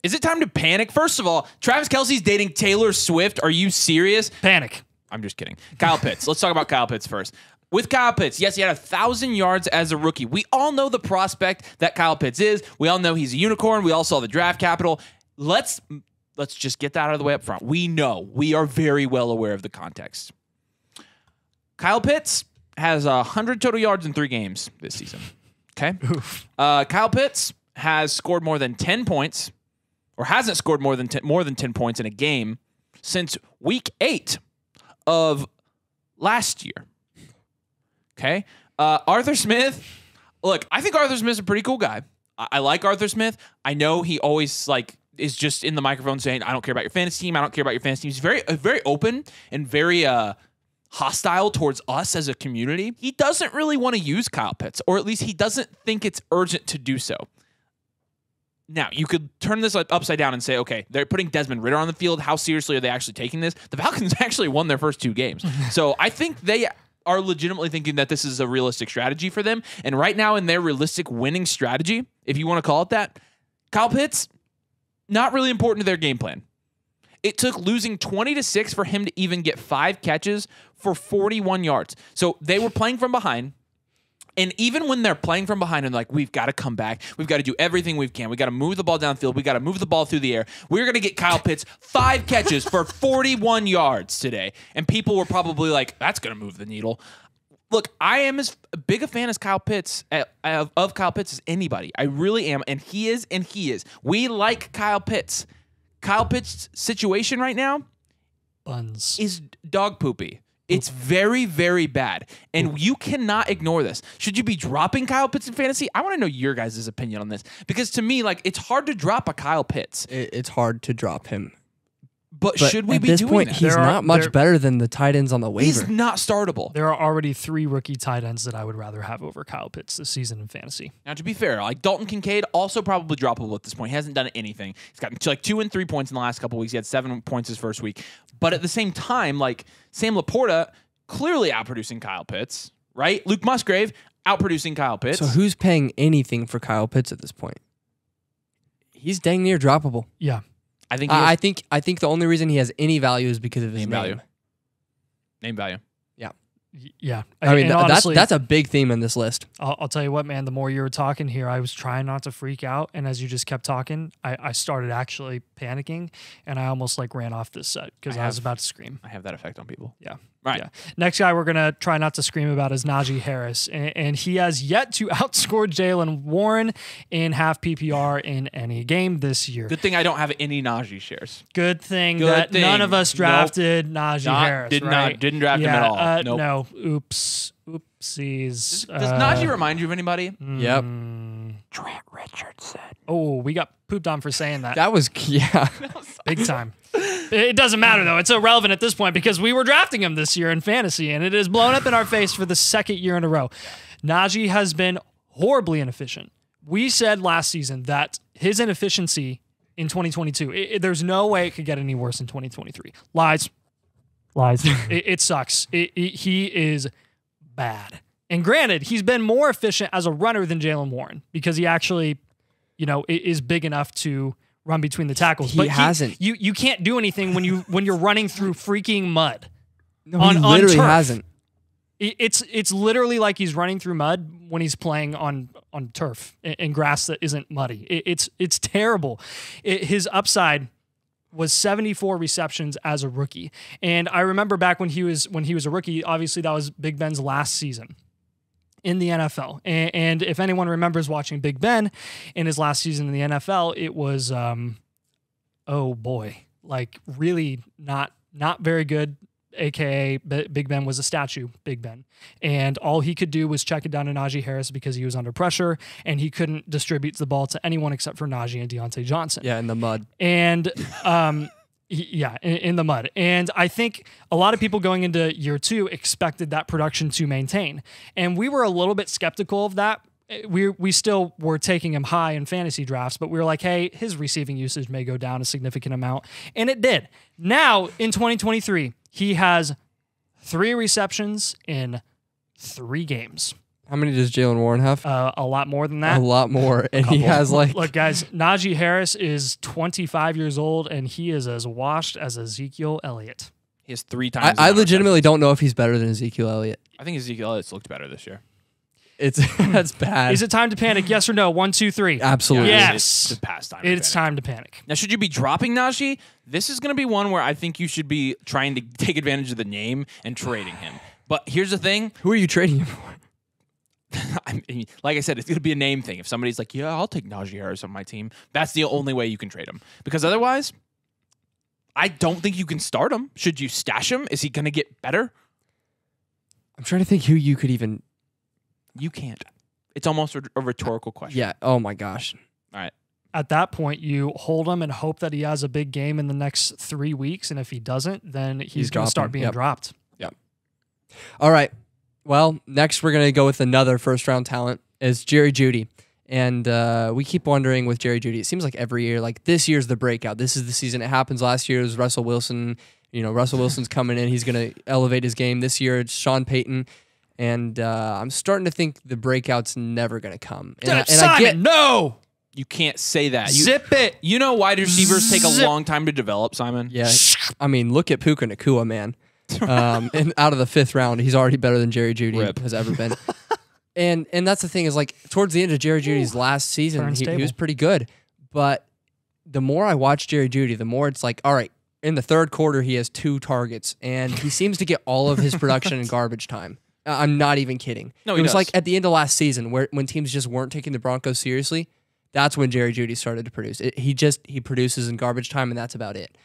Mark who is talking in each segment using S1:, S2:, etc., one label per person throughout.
S1: Is it time to panic? First of all, Travis Kelce's dating Taylor Swift. Are you serious?
S2: Panic.
S1: I'm just kidding. Kyle Pitts. Let's talk about Kyle Pitts first. With Kyle Pitts, yes, he had 1,000 yards as a rookie. We all know the prospect that Kyle Pitts is. We all know he's a unicorn. We all saw the draft capital. Let's just get that out of the way up front. We know. We are very well aware of the context. Kyle Pitts has 100 total yards in 3 games this season. Okay? Kyle Pitts has scored more than 10 points, or hasn't scored more than 10 points in a game since week 8 of last year. Okay. Arthur Smith. Look, I think Arthur Smith's a pretty cool guy. I like Arthur Smith. I know he always is just in the microphone saying, "I don't care about your fantasy team. I don't care about your fantasy team." He's very open and very hostile towards us as a community. He doesn't really want to use Kyle Pitts, or at least he doesn't think it's urgent to do so. Now, you could turn this upside down and say, okay, they're putting Desmond Ridder on the field. How seriously are they actually taking this? The Falcons actually won their first 2 games. So I think they are legitimately thinking that this is a realistic strategy for them. And right now in their realistic winning strategy, if you want to call it that, Kyle Pitts, not really important to their game plan. It took losing 20-6 for him to even get 5 catches for 41 yards. So they were playing from behind. And even when they're playing from behind and like, we've got to come back, we've got to do everything we can, we got to move the ball downfield, we got to move the ball through the air, we're going to get Kyle Pitts 5 catches for 41 yards today. And people were probably like, that's going to move the needle. Look, I am as big a fan as Kyle Pitts, of Kyle Pitts as anybody. I really am. And he is. We like Kyle Pitts. Kyle Pitts' situation right now is dog poopy. It's very, very bad, and you cannot ignore this. Should you be dropping Kyle Pitts in fantasy? I want to know your guys' opinion on this, because to me, it's hard to drop a Kyle Pitts.
S3: It's hard to drop him.
S1: But should we be doing that?
S3: At this point, he's not much better than the tight ends on the waiver.
S1: He's not startable.
S2: There are already 3 rookie tight ends that I would rather have over Kyle Pitts this season in fantasy.
S1: Now, to be fair, Dalton Kincaid, also probably droppable at this point. He hasn't done anything. He's gotten to 2 and 3 points in the last couple weeks. He had 7 points his first week. But at the same time, Sam Laporta clearly outproducing Kyle Pitts, right? Luke Musgrave outproducing Kyle Pitts.
S3: So who's paying anything for Kyle Pitts at this point? He's dang near droppable.
S2: Yeah.
S1: I
S3: think the only reason he has any value is because of his name.
S1: Name value.
S3: Yeah.
S2: Yeah.
S3: I mean,
S2: honestly,
S3: that's a big theme in this list.
S2: I'll tell you what, man, the more you were talking here, I was trying not to freak out. And as you just kept talking, I started actually panicking, and I almost ran off this set because I was about to scream.
S1: I have that effect on people.
S2: Yeah.
S1: Right.
S2: Yeah. Next guy we're going to try not to scream about is Najee Harris. And he has yet to outscore Jaylen Warren in half PPR in any game this year.
S1: Good thing I don't have any Najee shares.
S2: Good thing none of us drafted Najee Harris.
S1: Didn't draft him at all. Nope.
S2: No. Oopsies.
S1: Does Najee remind you of anybody?
S3: Yep.
S1: Trent Richardson.
S2: Oh, we got pooped on for saying that.
S3: That was, yeah.
S2: Big time. It doesn't matter, though. It's irrelevant at this point because we were drafting him this year in fantasy, and it has blown up in our face for the 2nd year in a row. Najee has been horribly inefficient. We said last season that his inefficiency in 2022, there's no way it could get any worse in 2023. Lies. It sucks. He is bad. And granted, he's been more efficient as a runner than Jaylen Warren because he actually, is big enough to run between the tackles.
S3: But he hasn't.
S2: You can't do anything when you're running through freaking mud.
S3: No, he literally hasn't.
S2: It's literally like he's running through mud when he's playing on turf and grass that isn't muddy. It's terrible. His upside was 74 receptions as a rookie. And I remember back when he was a rookie, obviously that was Big Ben's last season in the NFL. And if anyone remembers watching Big Ben in his last season in the NFL, it was, oh boy, really not very good, AKA Big Ben was a statue, Big Ben. And all he could do was check it down to Najee Harris because he was under pressure and he couldn't distribute the ball to anyone except for Najee and Deontay Johnson.
S3: Yeah, in the mud.
S2: And, in the mud. And I think a lot of people going into year 2 expected that production to maintain. And we were a little bit skeptical of that. We still were taking him high in fantasy drafts, but we were like, hey, his receiving usage may go down a significant amount. And it did. Now, in 2023, he has 3 receptions in 3 games.
S3: How many does Jalen Warren have?
S2: A lot more than
S3: A
S2: that.
S3: lot more. And he has like...
S2: Look, guys, Najee Harris is 25 years old, and he is as washed as Ezekiel Elliott.
S1: He has 3 times.
S3: I legitimately don't know if he's better than Ezekiel Elliott.
S1: I think Ezekiel Elliott's looked better this year.
S3: That's bad.
S2: Is it time to panic? Yes or no? 1, 2, 3.
S3: Absolutely.
S2: Yes.
S1: It's the past time.
S2: It's time to panic.
S1: Now, should you be dropping Najee? This is going to be one where I think you should be trying to take advantage of the name and trading him. But here's the thing.
S3: Who are you trading him for?
S1: I mean, like I said, it's going to be a name thing. If somebody's like, yeah, I'll take Najee Harris on my team, that's the only way you can trade him. Because otherwise, I don't think you can start him. Should you stash him? Is he going to get better?
S3: I'm trying to think who you could even...
S1: You can't. It's almost a rhetorical question.
S3: Yeah. Oh, my gosh.
S1: All right.
S2: At that point, you hold him and hope that he has a big game in the next 3 weeks. And if he doesn't, then he's going to start being dropped.
S3: Yep. All right. Well, next we're going to go with another first-round talent. Is Jerry Jeudy. And we keep wondering with Jerry Jeudy, it seems like every year, like this year's the breakout. This is the season. It happens last year. It was Russell Wilson. You know, Russell Wilson's coming in. He's going to elevate his game. This year it's Sean Payton. And I'm starting to think the breakout's never going to come. And
S2: Simon, no!
S1: You can't say that.
S2: Zip it.
S1: You know wide receivers take a long time to develop, Simon?
S3: Yeah. I mean, look at Puka Nacua, man. And out of the 5th round, he's already better than Jerry Jeudy has ever been. And that's the thing is, like, towards the end of Jerry Jeudy's last season, he was pretty good. But the more I watch Jerry Jeudy, the more it's like, all right, in the 3rd quarter, he has 2 targets, and he seems to get all of his production in garbage time. I'm not even kidding.
S1: No,
S3: it was like at the end of last season, when teams just weren't taking the Broncos seriously. That's when Jerry Jeudy started to produce. He produces in garbage time, and that's about it.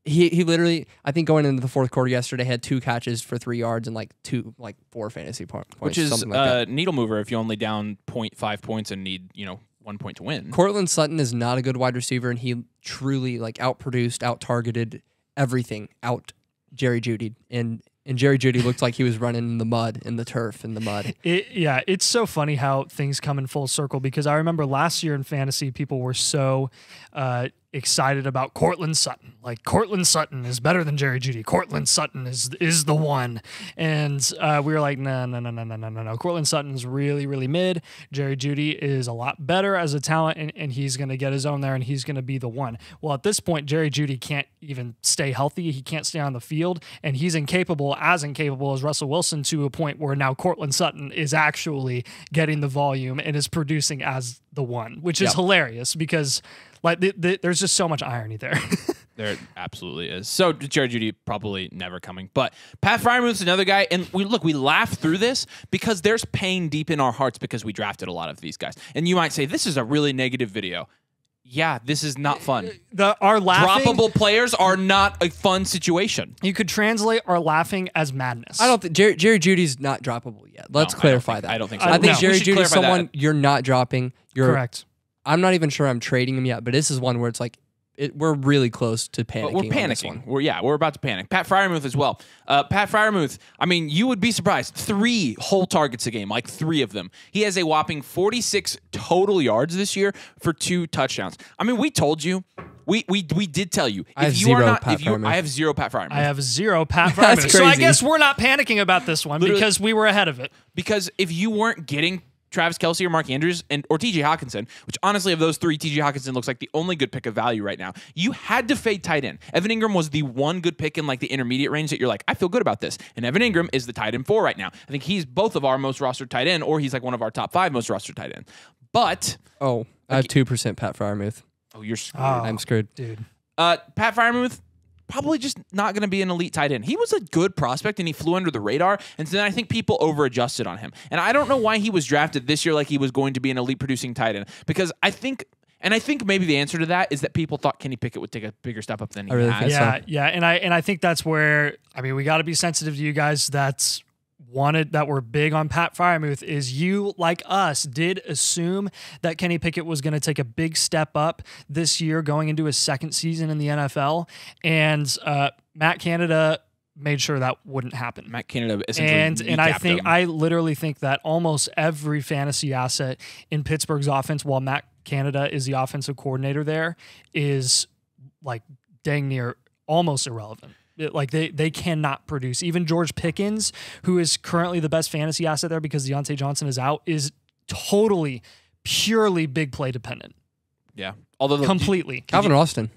S3: He literally, I think going into the 4th quarter yesterday, had 2 catches for 3 yards and 4 fantasy points,
S1: which is
S3: something like that.
S1: Needle mover if you only down 0.5 points and need 1 point to win.
S3: Cortland Sutton is not a good wide receiver, and he truly outproduced, out targeted everything out Jerry Jeudy, and Jerry Jeudy looked like he was running in the mud, in the turf, in the mud.
S2: It's so funny how things come in full circle, because I remember last year in fantasy, people were so excited about Cortland Sutton. Like, Cortland Sutton is better than Jerry Jeudy. Cortland Sutton is the one. And we were like, no. Cortland Sutton's really, really mid. Jerry Jeudy is a lot better as a talent, and he's going to get his own there, and he's going to be the one. Well, at this point, Jerry Jeudy can't even stay healthy. He can't stay on the field, and he's incapable as Russell Wilson, to a point where now Cortland Sutton is actually getting the volume and is producing as the one, which is hilarious, because there's just so much irony there.
S1: There absolutely is. So Jerry Jeudy probably never coming. But Pat Freiermuth's another guy, and we laugh through this because there's pain deep in our hearts because we drafted a lot of these guys. And you might say, this is a really negative video. Yeah, this is not fun.
S2: Our laughing,
S1: droppable players are not a fun situation.
S2: You could translate our laughing as madness.
S3: I don't think Jerry Jeudy's not droppable yet. Let's clarify that.
S1: I don't think so.
S3: I think Jerry Jeudy's someone you're not dropping.
S2: Correct.
S3: I'm not even sure I'm trading him yet, but this is one where it's like we're really close to panicking.
S1: But we're panicking. We're about to panic. Pat Freiermuth as well. Pat Freiermuth, I mean, you would be surprised. 3 whole targets a game, like 3 of them. He has a whopping 46 total yards this year for 2 touchdowns. I mean, we told you. We did tell you.
S3: I have 0 Pat Freiermuth.
S1: I have 0 Pat Freiermuth.
S2: I have 0 Pat Freiermuth.
S3: That's crazy.
S2: So I guess we're not panicking about this one because we were ahead of it.
S1: Because if you weren't getting Travis Kelce or Mark Andrews or TJ Hawkinson, which honestly of those 3, TJ Hawkinson looks like the only good pick of value right now. You had to fade tight end. Evan Ingram was the one good pick in the intermediate range that you're like, I feel good about this. And Evan Ingram is the tight end 4 right now. I think he's both of our most rostered tight end, or he's one of our top 5 most rostered tight end. But
S3: I have 2% Pat Freiermuth.
S1: Oh, you're screwed.
S3: I'm screwed,
S2: dude.
S1: Pat Freiermuth, probably just not going to be an elite tight end. He was a good prospect, and he flew under the radar, and so then I think people over-adjusted on him. And I don't know why he was drafted this year like he was going to be an elite producing tight end, because I think maybe the answer to that is that people thought Kenny Pickett would take a bigger step up than he has.
S2: Yeah, and I think that's where, I mean, we got to be sensitive to you guys that were big on Pat Freiermuth. Is you, like us, did assume that Kenny Pickett was going to take a big step up this year going into his 2nd season in the NFL, and Matt Canada made sure that wouldn't happen.
S1: Matt Canada essentially
S2: and I literally think that almost every fantasy asset in Pittsburgh's offense, while Matt Canada is the offensive coordinator there, is dang near almost irrelevant. They cannot produce. Even George Pickens, who is currently the best fantasy asset there because Deontay Johnson is out, is totally, purely big play dependent.
S1: Yeah. Although
S2: completely.
S3: Calvin Austin.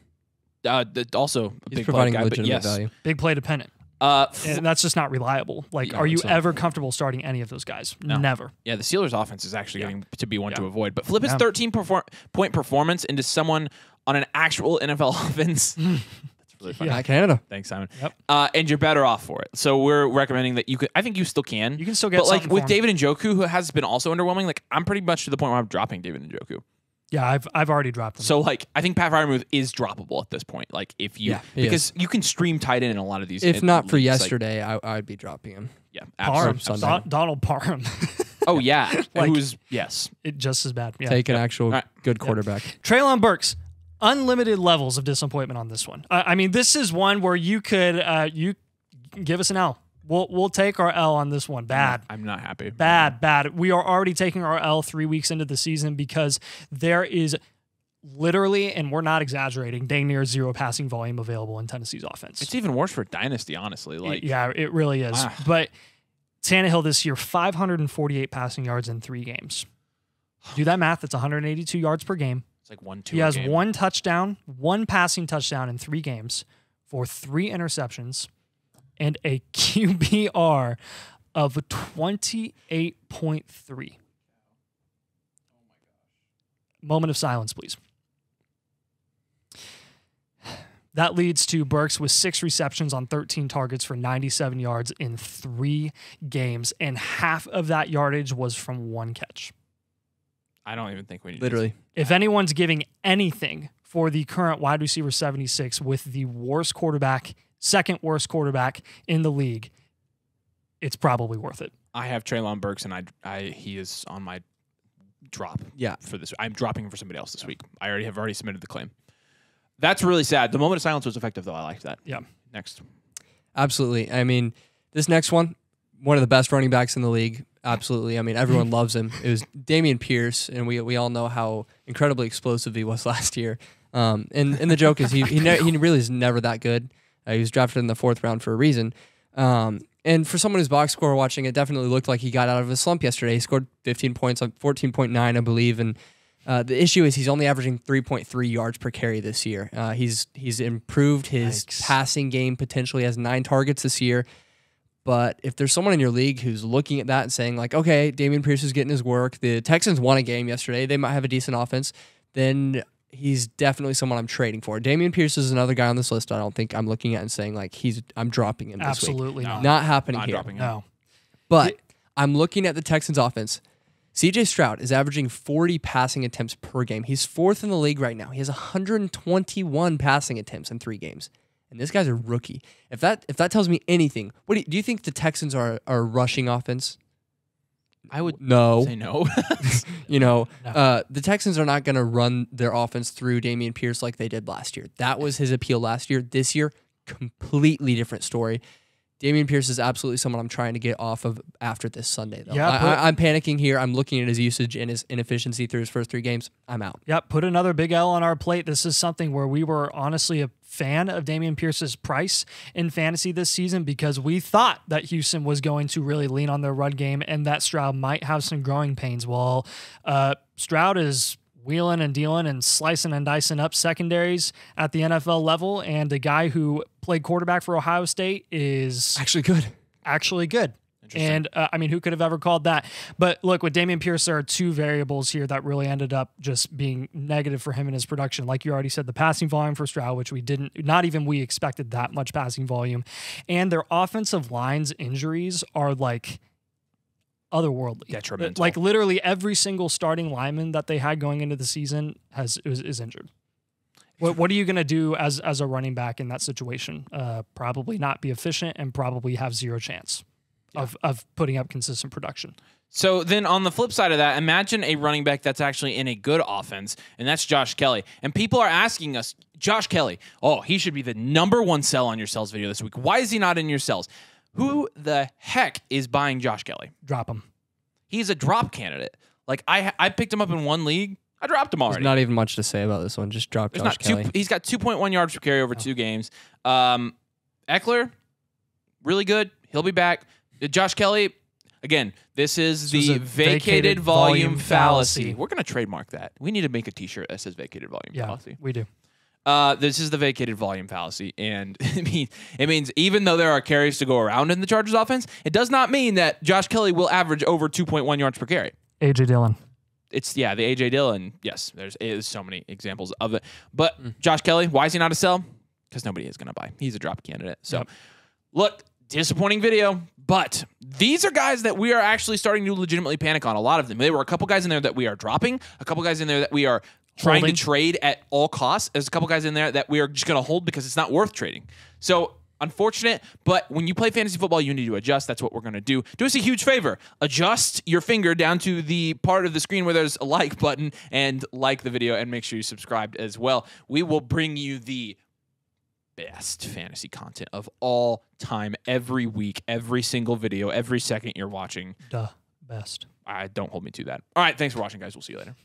S1: Also a
S3: He's
S1: big
S3: providing
S1: play guy, but
S3: legitimate
S1: yes.
S3: value.
S2: Big play dependent. And that's just not reliable. Are you ever comfortable starting any of those guys?
S1: No.
S2: Never.
S1: Yeah, the Steelers' offense is actually getting to be one to avoid. But flip his 13-point performance into someone on an actual NFL offense. That's really funny.
S3: Yeah, Canada.
S1: Thanks, Simon.
S2: Yep.
S1: And you're better off for it. So we're recommending that you could. I think you still can.
S2: You can still get.
S1: But
S2: something
S1: with
S2: for him.
S1: David Njoku, who has been also underwhelming, I'm pretty much to the point where I'm dropping David Njoku.
S2: Yeah, I've already dropped him.
S1: So I think Pat Freiermuth is droppable at this point. If you because you can stream tight end in a lot of these.
S3: If not for yesterday, I'd be dropping him.
S1: Yeah,
S2: Parham, Donald Parham.
S1: Oh yeah, who's yes,
S2: it just as bad. Yeah.
S3: Take an actual good quarterback.
S2: Treylon Burks. Unlimited levels of disappointment on this one. I mean, this is one where you could you give us an L. We'll take our L on this one. Bad.
S1: I'm not happy.
S2: Bad. We are already taking our L 3 weeks into the season because there is literally, and we're not exaggerating, dang near zero passing volume available in Tennessee's offense.
S1: It's even worse for Dynasty, honestly.
S2: Yeah, it really is. But Tannehill this year, 548 passing yards in 3 games. Do that math. That's 182 yards per game.
S1: It's like 1-2.
S2: He has 1 touchdown, 1 passing touchdown in 3 games for 3 interceptions and a QBR of 28.3. Moment of silence, please. That leads to Burks with 6 receptions on 13 targets for 97 yards in 3 games, and half of that yardage was from 1 catch.
S1: I don't even think we need
S3: Literally.
S2: If anyone's giving anything for the current wide receiver 76 with the worst quarterback, second worst quarterback in the league, it's probably worth it.
S1: I have Treylon Burks, and he is on my drop.
S3: Yeah.
S1: For this, I'm dropping him for somebody else this week. I have already submitted the claim. That's really sad. The moment of silence was effective, though. I liked that.
S2: Yeah.
S1: Next.
S3: Absolutely. I mean, this next one of the best running backs in the league. Absolutely. I mean, everyone loves him. It was Dameon Pierce, and we all know how incredibly explosive he was last year. And the joke is he really is never that good. He was drafted in the 4th round for a reason. And for someone who's box score watching, it definitely looked like he got out of a slump yesterday. He scored 15 points on 14.9, I believe. And the issue is he's only averaging 3.3 yards per carry this year. He's improved his passing game potentially. Has 9 targets this year. But if there's someone in your league who's looking at that and saying, okay, Dameon Pierce is getting his work, the Texans won a game yesterday, they might have a decent offense, then he's definitely someone I'm trading for. Dameon Pierce is another guy on this list I don't think I'm looking at and saying, I'm dropping him this
S2: Absolutely
S3: week.
S2: not.
S3: Not happening
S1: Not
S3: here.
S1: dropping him.
S2: No.
S3: But I'm looking at the Texans offense. CJ Stroud is averaging 40 passing attempts per game. He's 4th in the league right now. He has 121 passing attempts in 3 games. And this guy's a rookie. If that tells me anything, do you think the Texans are a rushing offense?
S1: I would
S3: say
S1: no.
S3: The Texans are not going to run their offense through Dameon Pierce like they did last year. That was his appeal last year. This year, completely different story. Dameon Pierce is absolutely someone I'm trying to get off of after this Sunday, though.
S2: Yeah,
S3: I'm panicking here. I'm looking at his usage and his inefficiency through his first 3 games. I'm out.
S2: Yep, put another big L on our plate. This is something where we were honestly a fan of Dameon Pierce's price in fantasy this season because we thought that Houston was going to really lean on their run game and that Stroud might have some growing pains. Well, Stroud is wheeling and dealing and slicing and dicing up secondaries at the NFL level, and a guy who played quarterback for Ohio State is
S3: Actually good.
S2: And who could have ever called that? But look, with Dameon Pierce, there are 2 variables here that really ended up just being negative for him in his production. Like you already said, the passing volume for Stroud, which we expected that much passing volume. And their offensive line's injuries are otherworldly.
S1: Detrimental.
S2: Like literally every single starting lineman that they had going into the season is injured. What are you going to do as a running back in that situation? Probably not be efficient and probably have 0 chance of putting up consistent production.
S1: So then on the flip side of that, imagine a running back that's actually in a good offense, and that's Josh Kelly. And people are asking us, Josh Kelly, he should be the #1 sell on your sells video this week. Why is he not in your sells? Who the heck is buying Josh Kelly?
S2: Drop him.
S1: He's a drop candidate. I picked him up in 1 league. I dropped him already.
S3: There's not even much to say about this one. Just drop Josh Kelly.
S1: He's got 2.1 yards per carry over 2 games. Eckler, really good. He'll be back. Josh Kelly, again, this is the vacated volume fallacy. We're going to trademark that. We need to make a t-shirt that says vacated volume fallacy.
S2: We do.
S1: This is the vacated volume fallacy, and it means even though there are carries to go around in the Chargers offense, it does not mean that Josh Kelly will average over 2.1 yards per carry.
S2: A.J. Dillon.
S1: It's the A.J. Dillon. Yes, there's so many examples of it. But Josh Kelly, why is he not a sell? Because nobody is going to buy. He's a drop candidate. So, look, disappointing video, but these are guys that we are actually starting to legitimately panic on. A lot of them. There were a couple guys in there that we are dropping, a couple guys in there that we are trying to trade at all costs. There's a couple guys in there that we are just going to hold because it's not worth trading. So, unfortunate, but when you play fantasy football, you need to adjust. That's what we're going to do. Do us a huge favor. Adjust your finger down to the part of the screen where there's a like button and like the video, and make sure you subscribed as well. We will bring you the best fantasy content of all time every week, every single video, every second you're watching.
S2: Best.
S1: Don't hold me to that. All right, thanks for watching, guys. We'll see you later.